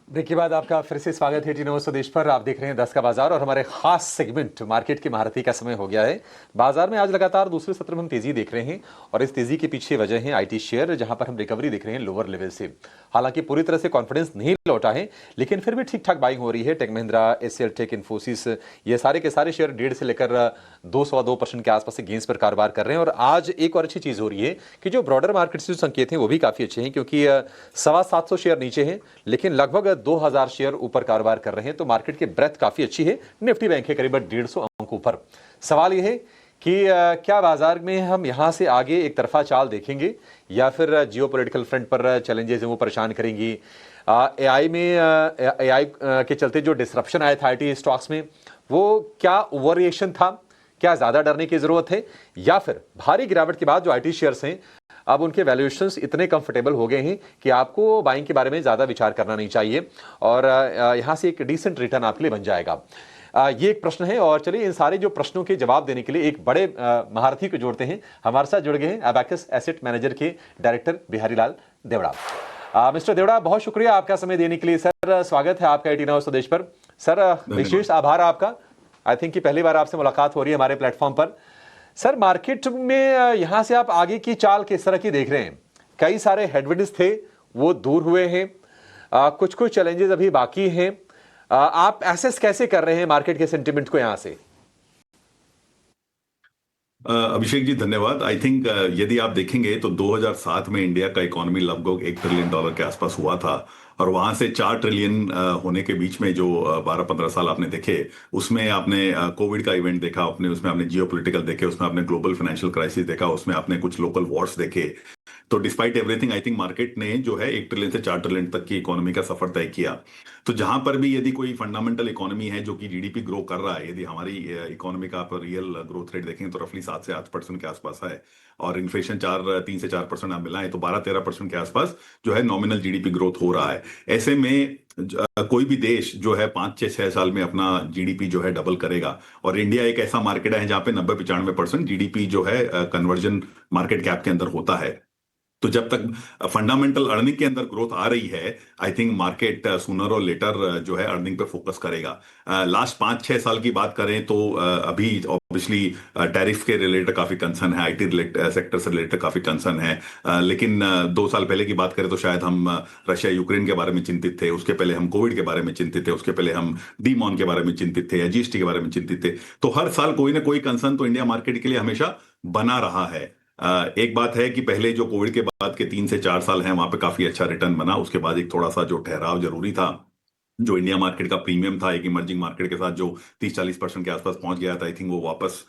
Break के बाद आपका फिर से स्वागत है टी नमो स्वदेश पर। आप देख रहे हैं 10 का बाजार और हमारे खास सेगमेंट मार्केट की महारथी का समय हो गया है। बाजार में आज लगातार दूसरे सत्र में हम तेजी देख रहे हैं और इस तेजी के पीछे वजह है आईटी शेयर, जहां पर हम रिकवरी देख रहे हैं लोअर लेवल से। हालांकि पूरी तरह से कॉन्फिडेंस नहीं लौटा है, लेकिन फिर भी ठीक ठाक बाइंग हो रही है। Tech Mahindra, HCL tech, Infosys, ये सारे के सारे शेयर 1.5 से लेकर 2.25% के आसपास से गेंस पर कारोबार कर रहे हैं। और आज एक और अच्छी चीज हो रही है कि जो ब्रॉडर मार्केट से जो संकेत हैं वो भी काफी अच्छे हैं, क्योंकि 750 शेयर नीचे हैं लेकिन लगभग 2000 शेयर ऊपर कारोबार कर रहे हैं। तो मार्केट की ब्रेथ काफी अच्छी है। निफ्टी बैंक है करीब 150 अंक ऊपर। सवाल यह है कि क्या बाजार में हम यहां से आगे एक तरफा चाल देखेंगे या फिर जियोपॉलिटिकल फ्रंट पर चैलेंजेस हैं वो परेशान करेंगी। एआई में एआई के चलते जो डिसरप्शन आया था आईटी स्टॉक्स में, वो क्या ओवर रिएक्शन था, क्या ज्यादा डरने की जरूरत है, या फिर भारी गिरावट के बाद जो आईटी शेयर्स हैं अब उनके वैल्यूएशंस इतने कंफर्टेबल हो गए हैं कि आपको बाइंग के बारे में ज्यादा विचार करना नहीं चाहिए और यहां से एक डिसेंट रिटर्न आपके लिए बन जाएगा। ये एक प्रश्न है। और चलिए इन सारे जो प्रश्नों के जवाब देने के लिए एक बड़े महारथी को जोड़ते हैं। हमारे साथ जुड़ गए हैं अबैकस एसेट मैनेजर के डायरेक्टर बिहारी लाल देवड़ा। मिस्टर देवड़ा, बहुत शुक्रिया आपका समय देने के लिए। सर, स्वागत है आपका टी नमो स्वदेश पर। सर, विशेष आभार आपका। आई थिंक कि पहली बार आपसे मुलाकात हो रही है हमारे प्लेटफॉर्म पर। सर, मार्केट में यहां से आप आगे की चाल किस तरह की देख रहे हैं? कई सारे हेडविंड्स थे, वो दूर हुए हैं, कुछ कुछ चैलेंजेस अभी बाकी हैं। आप एसेस कैसे कर रहे हैं मार्केट के सेंटिमेंट को यहां से? अभिषेक जी, धन्यवाद। आई थिंक यदि आप देखेंगे तो 2007 में इंडिया का इकोनॉमी लगभग $1 ट्रिलियन के आसपास हुआ था और वहां से 4 ट्रिलियन होने के बीच में जो 12-15 साल आपने देखे, उसमें आपने कोविड का इवेंट देखा, अपने उसमें आपने जियोपॉलिटिकल देखे, उसमें आपने ग्लोबल फाइनेंशियल क्राइसिस देखा, उसमें आपने कुछ लोकल वॉर्स देखे। तो despite everything I think market ने जो है 1 ट्रिलियन से 4 ट्रिलियन तक की इकोनॉमी का सफर तय किया। तो जहां पर भी यदि कोई फंडामेंटल इकोनॉमी है जो कि जीडीपी ग्रो कर रहा है, यदि हमारी इकोनॉमी का आप रियल ग्रोथ रेट देखें तो रफली 7 से 8% के आसपास है और इन्फ्लेशन 3 से 4% आप मिलाएं तो 12-13% के आसपास जो है नॉमिनल जीडीपी ग्रोथ हो रहा है। ऐसे में कोई भी देश जो है 5-6 साल में अपना जीडीपी जो है डबल करेगा और इंडिया एक ऐसा मार्केट है जहां पे 90-95% जीडीपी जो है कन्वर्जन मार्केट कैप के अंदर होता है। तो जब तक फंडामेंटल अर्निंग के अंदर ग्रोथ आ रही है, आई थिंक मार्केट सूनर और लेटर जो है अर्निंग पे फोकस करेगा। लास्ट 5-6 साल की बात करें तो अभी ऑब्वियसली टैरिफ के रिलेटेड काफी कंसर्न है, आईटी सेक्टर से रिलेटेड काफी कंसर्न है। लेकिन 2 साल पहले की बात करें तो शायद हम रशिया यूक्रेन के बारे में चिंतित थे, उसके पहले हम कोविड के बारे में चिंतित थे, उसके पहले हम डीमॉन के बारे में चिंतित थे या जीएसटी के बारे में चिंतित थे। तो हर साल कोई ना कोई कंसर्न तो इंडिया मार्केट के लिए हमेशा बना रहा है। एक बात है कि पहले जो कोविड के बाद के 3 से 4 साल हैं वहां पे काफी अच्छा रिटर्न बना, उसके बाद एक थोड़ा सा जो ठहराव जरूरी था। जो इंडिया मार्केट का प्रीमियम था एक इमर्जिंग मार्केट के साथ जो 30-40% के आसपास पहुंच गया था, आई थिंक वो वापस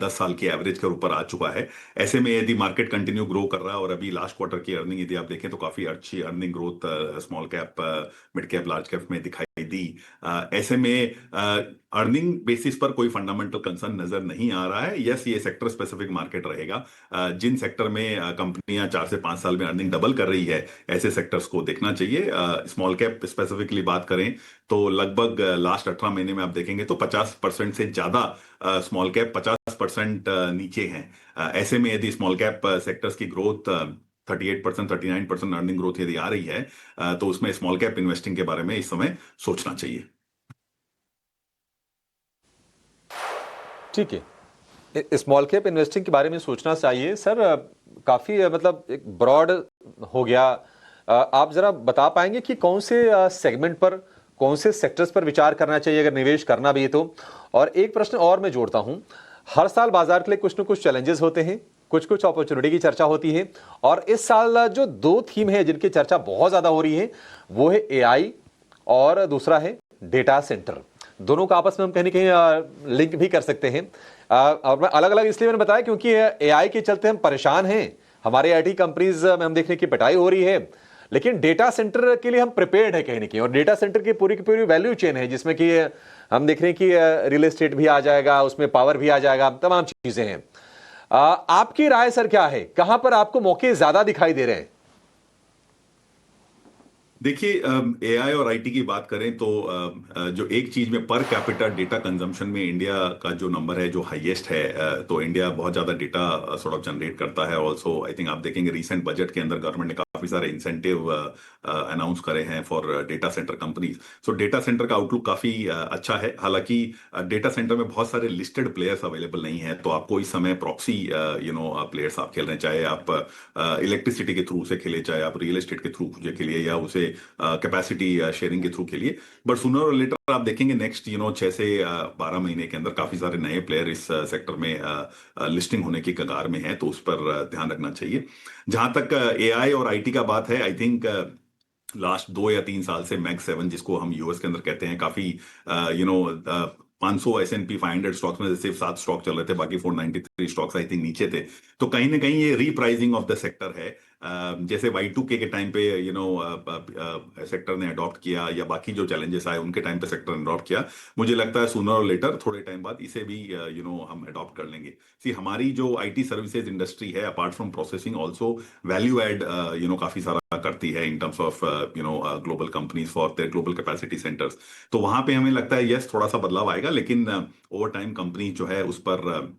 10 साल की एवरेज के ऊपर आ चुका है। ऐसे में यदि मार्केट कंटिन्यू ग्रो कर रहा है और अभी लास्ट क्वार्टर की अर्निंग यदि आप देखें तो काफी अच्छी earning growth small cap, mid cap, large cap में दिखाई दी। ऐसे में अर्निंग बेसिस पर कोई फंडामेंटल कंसर्न नजर नहीं आ रहा है। यस, ये सेक्टर स्पेसिफिक मार्केट रहेगा। जिन सेक्टर में कंपनियां 4 से 5 साल में अर्निंग डबल कर रही है, ऐसे सेक्टर्स को देखना चाहिए। स्मॉल कैप स्पेसिफिकली बात करें तो लगभग लास्ट 18 महीने में आप देखेंगे तो 50% से ज्यादा स्मॉल कैप 50% नीचे हैं। ऐसे में यदि स्मॉल कैप सेक्टर्स की ग्रोथ 38%, 39% अर्निंग ग्रोथ यदि आ रही है तो उसमें स्मॉल कैप इन्वेस्टिंग के बारे में इस समय सोचना चाहिए। ठीक है, स्मॉल कैप इन्वेस्टिंग के बारे में सोचना चाहिए। सर, काफी मतलब एक ब्रॉड हो गया। आप जरा बता पाएंगे कि कौन से सेगमेंट पर, कौन से सेक्टर्स पर विचार करना चाहिए अगर निवेश करना भी है तो? और एक प्रश्न और मैं जोड़ता हूं, हर साल बाजार के लिए कुछ न कुछ चैलेंजेस होते हैं, कुछ कुछ अपॉर्चुनिटी की चर्चा होती है और इस साल जो 2 थीम है जिनकी चर्चा बहुत ज्यादा हो रही है वो है एआई और दूसरा है डेटा सेंटर। दोनों का आपस में हम कहीं ना कहीं लिंक भी कर सकते हैं। और मैं अलग अलग इसलिए मैंने बताया क्योंकि एआई के चलते हम परेशान हैं, हमारे आईटी कंपनीज में हम देखने की पिटाई हो रही है, लेकिन डेटा सेंटर के लिए हम प्रिपेयर्ड है कहीं ना कहीं। और डेटा सेंटर की पूरी वैल्यू चेन है जिसमें कि हम देख रहे हैं कि रियल एस्टेट भी आ जाएगा, उसमें पावर भी आ जाएगा, तमाम चीजें हैं। आपकी राय सर क्या है, कहां पर आपको मौके ज्यादा दिखाई दे रहे हैं? देखिए, एआई और आईटी की बात करें तो जो एक चीज में पर कैपिटा डेटा कंजम्पशन में इंडिया का जो नंबर है जो हाईएस्ट है, तो इंडिया बहुत ज्यादा डेटा सॉर्ट ऑफ जनरेट करता है। ऑल्सो आई थिंक आप देखेंगे रिसेंट बजट के अंदर गवर्नमेंट ने काफी सारे इंसेंटिव अनाउंस करे हैं for data centre companies. So data centre का आउटलुक काफी अच्छा है। हालांकि डेटा सेंटर में बहुत सारे लिस्टेड प्लेयर्स अवेलेबल नहीं है, तो आपको इस समय प्रॉक्सी प्लेयर्स आप खेल रहे हैं, चाहे आप इलेक्ट्रिसिटी के थ्रू से खेले, चाहे आप रियल एस्टेट के थ्रू खेलिए, या उसे कैपेसिटी शेयरिंग के थ्रू खेलिए। बट सुनर और लेटर आप देखेंगे नेक्स्ट 6 से 12 महीने के अंदर काफी सारे नए प्लेयर इस सेक्टर में लिस्टिंग होने की कगार में है, तो उस पर ध्यान रखना चाहिए। जहां तक एआई और आईटी का बात है, आई थिंक लास्ट 2 या 3 साल से मैग 7, जिसको हम यूएस के अंदर कहते हैं, काफी 500 S&P 500 स्टॉक्स में सिर्फ 7 स्टॉक चल रहे थे, बाकी 493 स्टॉक्स आई थिंक नीचे थे। तो कहीं ना कहीं ये रीप्राइसिंग ऑफ द सेक्टर है। जैसे Y2K के टाइम पे सेक्टर ने अडॉप्ट किया, या बाकी जो चैलेंजेस आए उनके टाइम पे सेक्टर ने अडॉप्ट किया, मुझे लगता है सूनर और लेटर थोड़े टाइम बाद इसे भी हम अडॉप्ट कर लेंगे। सी हमारी जो आईटी सर्विसेज इंडस्ट्री है, apart from processing also value add काफी सारा करती है in terms of global companies for their global capacity centres. तो वहां पे हमें लगता है यस थोड़ा सा बदलाव आएगा, लेकिन ओवर टाइम कंपनी जो है उस पर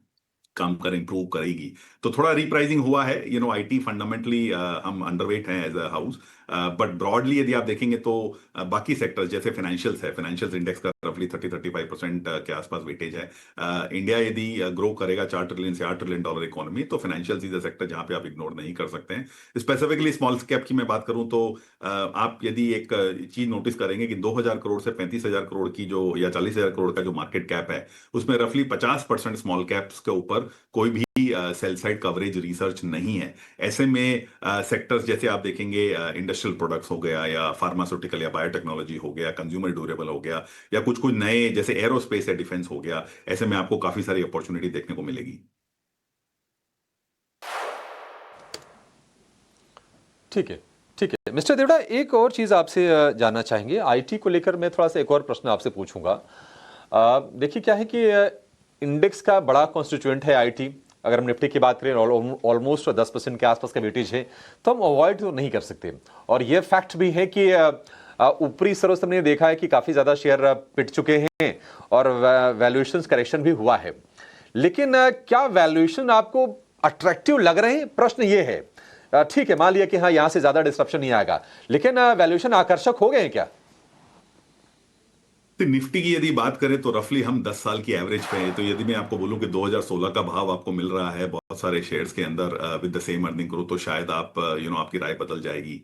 काम कर इंप्रूव करेगी। तो थोड़ा रिप्राइसिंग हुआ है। आईटी फंडामेंटली हम अंडरवेट हैं as a house, but broadly यदि आप देखेंगे तो बाकी सेक्टर्स जैसे फाइनेंशियल्स इंडेक्स का रफली 30-35% के आसपास वेटेज है। इंडिया यदि ग्रो करेगा 4 ट्रिलियन से 8 ट्रिलियन डॉलर इकोनॉमी, तो फाइनेंशियल्स इज अ सेक्टर जहां पे आप इग्नोर नहीं कर सकते हैं। स्पेसिफिकली स्मॉल कैप की मैं बात करूं तो आप यदि एक चीज नोटिस करेंगे कि 2000 करोड़ से 35,000 करोड़ की जो, या 40,000 करोड़ का जो मार्केट कैप है, उसमें रफली 50% स्मॉल कैप्स के ऊपर कोई भी सेल साइड कवरेज रिसर्च नहीं है। ऐसे में सेक्टर्स जैसे आप देखेंगे इंडस्ट्रियल प्रोडक्ट्स हो गया, या फार्मास्यूटिकल या बायोटेक्नोलॉजी हो गया, कंज्यूमर ड्यूरेबल हो गया, या कुछ कुछ नए जैसे एरोस्पेस या डिफेंस हो गया, ऐसे में आपको काफी सारी अपॉर्चुनिटी देखने को मिलेगी। ठीक है, ठीक है मिस्टर देवड़ा, एक और चीज आपसे जानना चाहेंगे आईटी को लेकर। मैं थोड़ा सा एक और प्रश्न आपसे पूछूंगा। देखिए क्या है कि इंडेक्स का बड़ा कॉन्स्टिट्यूएंट है आईटी। अगर हम निफ्टी की बात करें ऑलमोस्ट 10% के आसपास का वेटेज है, तो हम अवॉइड तो नहीं कर सकते। और यह फैक्ट भी है कि ऊपरी स्तरों से हमने देखा है कि काफी ज्यादा शेयर पिट चुके हैं और वैल्यूएशन करेक्शन भी हुआ है। लेकिन क्या वैल्यूएशन आपको अट्रैक्टिव लग रहे हैं? प्रश्न ये है। ठीक है, मान लिया कि हाँ यहां से ज्यादा डिस्ट्रप्शन नहीं आएगा, लेकिन वैल्यूएशन आकर्षक हो गए हैं क्या? तो निफ्टी की यदि बात करें तो रफली हम 10 साल की एवरेज पे हैं। तो यदि मैं आपको बोलूं कि 2016 का भाव आपको मिल रहा है बहुत सारे शेयर्स के अंदर with the same earning growth, तो शायद आप आपकी राय बदल जाएगी।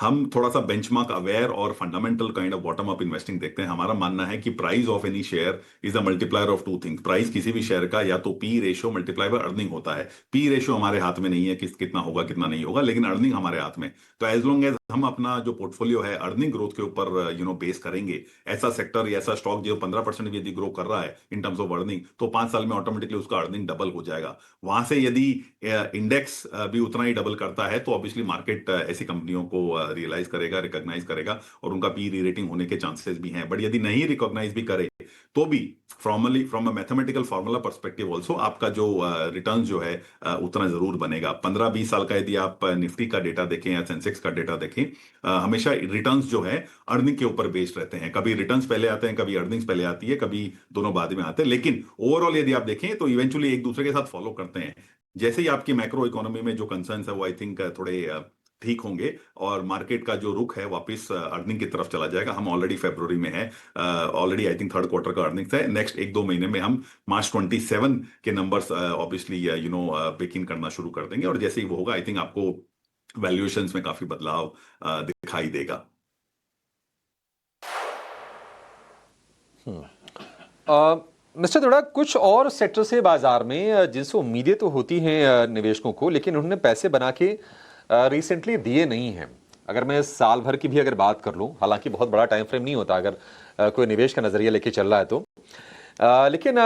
हम थोड़ा सा बेंचमार्क अवेयर और fundamental kind of bottom up investing देखते हैं। हमारा मानना है कि price of any share is a multiplier of two things. Price किसी भी शेयर का या तो P ratio multiply by earning होता है। पी रेशियो हमारे हाथ में नहीं है कि कितना होगा कितना नहीं होगा, लेकिन अर्निंग हमारे हाथ में। तो एज लॉन्ग एज हम अपना जो पोर्टफोलियो है अर्निंग ग्रोथ के ऊपर बेस करेंगे, ऐसा सेक्टर या ऐसा स्टॉक जो 15% भी यदि ग्रो कर रहा है इन टर्म्स ऑफ अर्निंग, तो 5 साल में ऑटोमेटिकली उसका अर्निंग डबल हो जाएगा। वहां से यदि इंडेक्स भी उतना ही डबल करता है, तो ऑब्वियसली मार्केट ऐसी कंपनियों को रियलाइज करेगा, रिकॉग्नाइज करेगा, और उनका पी री रेटिंग होने के चांसेस भी हैं। बट यदि नहीं रिकॉग्नाइज भी करे तो भी from a mathematical formula perspective also आपका जो रिटर्न जो है उतना जरूर बनेगा। 15-20 साल का यदि आप निफ्टी का डेटा देखें या सेंसेक्स का डेटा देखें, हमेशा रिटर्न्स जो है अर्निंग के ऊपर बेस्ड रहते हैं। कभी रिटर्न्स पहले आते हैं, कभी अर्निंग्स पहले आती है, कभी दोनों बाद में आते हैं, लेकिन ओवरऑल यदि आप देखें तो इवेंचुअली एक दूसरे के साथ फॉलो करते हैं। जैसे ही आपकी मैक्रो इकोनॉमी में जो कंसर्न्स है वो आई थिंक थोड़े ठीक होंगे, और मार्केट का जो रुख है वापस अर्निंग की तरफ चला जाएगा। हम ऑलरेडी फरवरी में है, already I think third quarter का अर्निंग्स है। नेक्स्ट 1-2 महीने में हम मार्च 27 के नंबर्स ऑब्वियसली बेक इन करना शुरू कर देंगे, और जैसे ही वो होगा आई थिंक आपको वैल्यूएशंस में काफी बदलाव दिखाई देगा। मिस्टर देवड़ा, कुछ और सेक्टर से बाजार में जिनसे उम्मीदें तो होती हैं निवेशकों को, लेकिन उन्होंने पैसे बना के रिसेंटली दिए नहीं हैं। अगर मैं साल भर की भी अगर बात कर लूं, हालांकि बहुत बड़ा टाइम फ्रेम नहीं होता अगर कोई निवेश का नजरिया लेके चल रहा है तो, लेकिन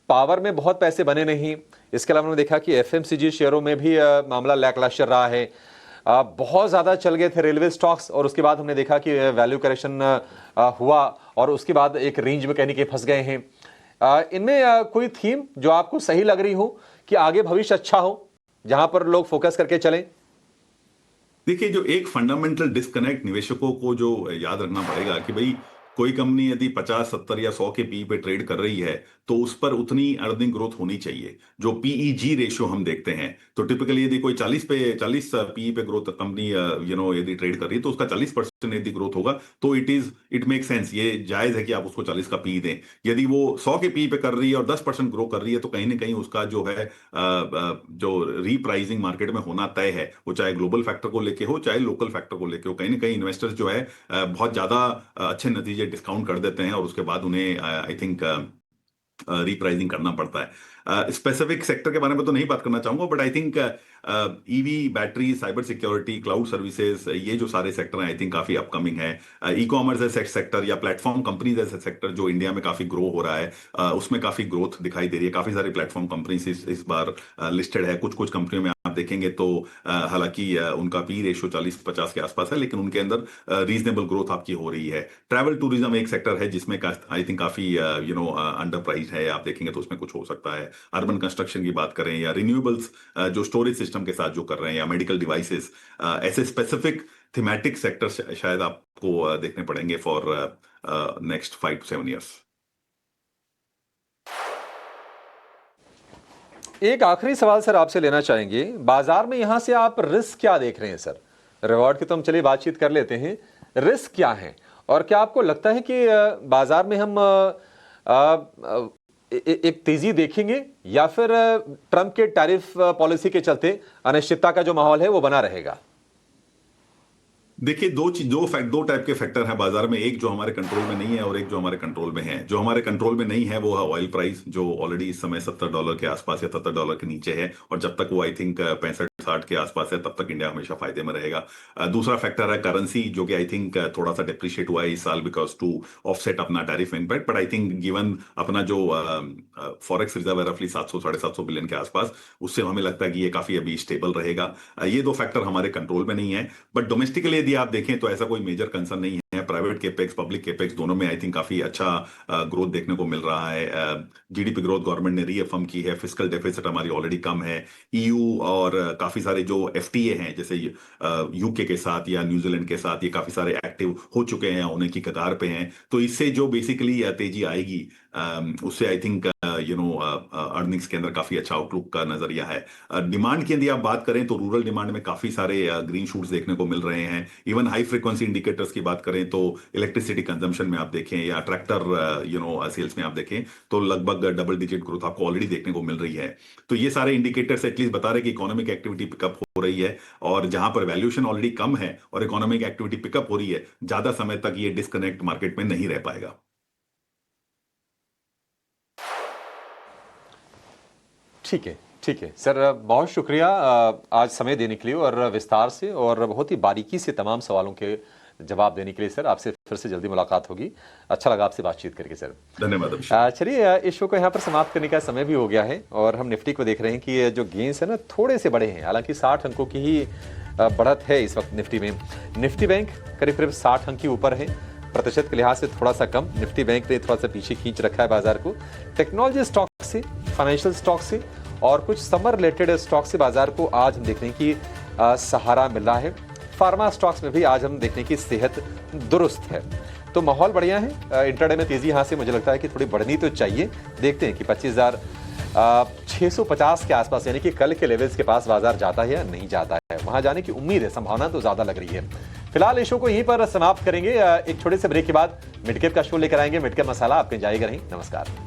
पावर में बहुत पैसे बने नहीं। इसके अलावा हमने देखा कि एफएमसीजी शेयरों में भी मामला लैकलस्टर रहा है। बहुत ज्यादा चल गए थे रेलवे स्टॉक्स, और उसके बाद हमने देखा कि वैल्यू करेक्शन हुआ, और उसके बाद एक रेंज में कहने के फंस गए हैं। इनमें कोई थीम जो आपको सही लग रही हो कि आगे भविष्य अच्छा हो, जहां पर लोग फोकस करके चलें? देखिए, जो एक फंडामेंटल डिस्कनेक्ट निवेशकों को जो याद रखना पड़ेगा कि भाई कोई कंपनी यदि 50, 70 या 100 के पी पे ट्रेड कर रही है तो उस पर उतनी अर्निंग ग्रोथ होनी चाहिए। जो पीईजी रेशियो हम देखते हैं तो टिपिकली यदि कोई 40 पी पे ग्रोथ कंपनी यदि ट्रेड कर रही है तो उसका 40% यदि ग्रोथ होगा तो इट मेक सेंस, ये जायज है कि आप उसको 40 का पी दें। यदि वो 100 के पी पे कर रही है और 10% ग्रो कर रही है तो कहीं ना कहीं उसका जो है जो रीप्राइसिंग मार्केट में होना तय है, वो चाहे ग्लोबल फैक्टर को लेके हो चाहे लोकल फैक्टर को लेके हो। कहीं ना कहीं इन्वेस्टर्स जो है बहुत ज्यादा अच्छे नतीजे डिस्काउंट कर देते हैं और उसके बाद उन्हें आई थिंक रीप्राइसिंग करना पड़ता है। स्पेसिफिक सेक्टर के बारे में तो नहीं बात करना चाहूंगा, but I think EV, battery, cyber security, cloud services, ये जो सारे सेक्टर हैं आई थिंक काफी अपकमिंग है। ई कॉमर्स ऐसे सेक्टर या प्लेटफॉर्म कंपनीज ऐसे सेक्टर जो इंडिया में काफी ग्रो हो रहा है, उसमें काफी ग्रोथ दिखाई दे रही है। काफी सारी प्लेटफॉर्म कंपनीज इस बार लिस्टेड है। कुछ कुछ कंपनियों में आप देखेंगे तो हालांकि उनका पी रेशियो 40-50 के आसपास है, लेकिन उनके अंदर रीजनेबल ग्रोथ आपकी हो रही है। ट्रैवल टूरिज्म एक सेक्टर है जिसमें आई थिंक काफी अंडर प्राइस है, आप देखेंगे तो उसमें कुछ हो सकता है। अर्बन कंस्ट्रक्शन की बात करें या रिन्यूएबल्स जो स्टोरेज सिस्टम के साथ जो कर रहे हैं या मेडिकल डिवाइसेस, ऐसे स्पेसिफिक थीमेटिक सेक्टर शायद आपको देखने पड़ेंगे फॉर नेक्स्ट 5 to 7 years। एक आखिरी सवाल सर आपसे लेना चाहेंगे, बाजार में यहां से आप रिस्क क्या देख रहे हैं सर? रिवॉर्ड की तो हम चलिए बातचीत कर लेते हैं, रिस्क क्या है और क्या आपको लगता है कि बाजार में हम एक तेजी देखेंगे या फिर ट्रंप के टैरिफ पॉलिसी के चलते अनिश्चितता का जो माहौल है वो बना रहेगा? देखिए, दो टाइप के फैक्टर हैं बाजार में, एक जो हमारे कंट्रोल में नहीं है और एक जो हमारे कंट्रोल में है। जो हमारे कंट्रोल में नहीं है वो है ऑयल प्राइस, जो ऑलरेडी इस समय $70 के आसपास या $70 के नीचे है, और जब तक वो आई थिंक 65-60 के आसपास है तब तक इंडिया हमेशा फायदे में रहेगा। दूसरा फैक्टर है करेंसी, जो कि आई थिंक थोड़ा सा डिप्रिशिएट हुआ है इस साल बिकॉज टू ऑफसेट अपना tariff impact, but I think given अपना जो फॉरेक्स रिजर्व है रफली 700-750 बिलियन के आसपास, उससे हमें लगता है कि ये काफी अभी स्टेबल रहेगा। ये दो फैक्टर हमारे कंट्रोल में नहीं है, बट डोमेस्टिकली यदि आप देखें तो ऐसा कोई मेजर कंसर्न नहीं है। प्राइवेट केपेक्स, पब्लिक केपेक्स दोनों में आई थिंक काफी अच्छा ग्रोथ देखने को मिल रहा है। जीडीपी ग्रोथ गवर्नमेंट ने रीअफर्म की है, फिस्कल डेफिसिट हमारी ऑलरेडी कम है। ईयू और काफी सारे जो एफटीए हैं जैसे यूके के साथ या न्यूजीलैंड के साथ, ये काफी सारे एक्टिव हो चुके हैं, होने की कगार पे हैं। तो इससे जो बेसिकली तेजी आएगी उससे आई थिंक अर्निंग्स के अंदर काफी अच्छा आउटलुक का नजरिया है। डिमांड की यदि आप बात करें तो रूरल डिमांड में काफी सारे ग्रीन शूट्स देखने को मिल रहे हैं। इवन हाई फ्रीक्वेंसी इंडिकेटर्स की बात करें तो इलेक्ट्रिसिटी कंजम्पशन में आप देखें या ट्रैक्टर सेल्स में आप देखें तो लगभग डबल डिजिट ग्रोथ आपको ऑलरेडी देखने को मिल रही है। तो ये सारे इंडिकेटर्स एटलीस्ट बता रहे कि इकोनॉमिक एक्टिविटी पिकअप हो रही है, और जहां पर वैल्यूएशन ऑलरेडी कम है और इकोनॉमिक एक्टिविटी पिकअप हो रही है, ज्यादा समय तक ये डिस्कनेक्ट मार्केट में नहीं रह पाएगा। ठीक है सर, बहुत शुक्रिया आज समय देने के लिए और विस्तार से और बहुत ही बारीकी से तमाम सवालों के जवाब देने के लिए। सर आपसे फिर से जल्दी मुलाकात होगी, अच्छा लगा आपसे बातचीत करके सर। धन्यवाद। चलिए इस शो को यहाँ पर समाप्त करने का समय भी हो गया है और हम निफ्टी को देख रहे हैं कि ये जो गेंस है ना थोड़े से बड़े हैं, हालांकि 60 अंकों की ही बढ़त है इस वक्त निफ्टी में। निफ्टी बैंक करीब 60 अंक के ऊपर है, प्रतिशत के लिहाज से थोड़ा सा कम। निफ्टी बैंक ने थोड़ा सा पीछे खींच रखा है बाजार को। टेक्नोलॉजी स्टॉक से, फाइनेंशियल स्टॉक से और कुछ समर रिलेटेड स्टॉक से बाजार को आज हम देखने की सहारा मिल रहा है। फार्मा स्टॉक्स में भी आज हम देखने की सेहत दुरुस्त है, तो माहौल बढ़िया है। इंट्राडे में तेजी यहाँ से मुझे लगता है कि थोड़ी बढ़नी तो चाहिए। देखते हैं कि 25,650 के आसपास यानी कि कल के लेवल्स के पास बाजार जाता है या नहीं जाता है। वहां जाने की उम्मीद है, संभावना तो ज्यादा लग रही है। फिलहाल इस शो को यहीं पर समाप्त करेंगे। एक छोटे से ब्रेक के बाद मिडकैप का शो लेकर आएंगे। मिडकैप मसाला आपके जाएगा नहीं। नमस्कार।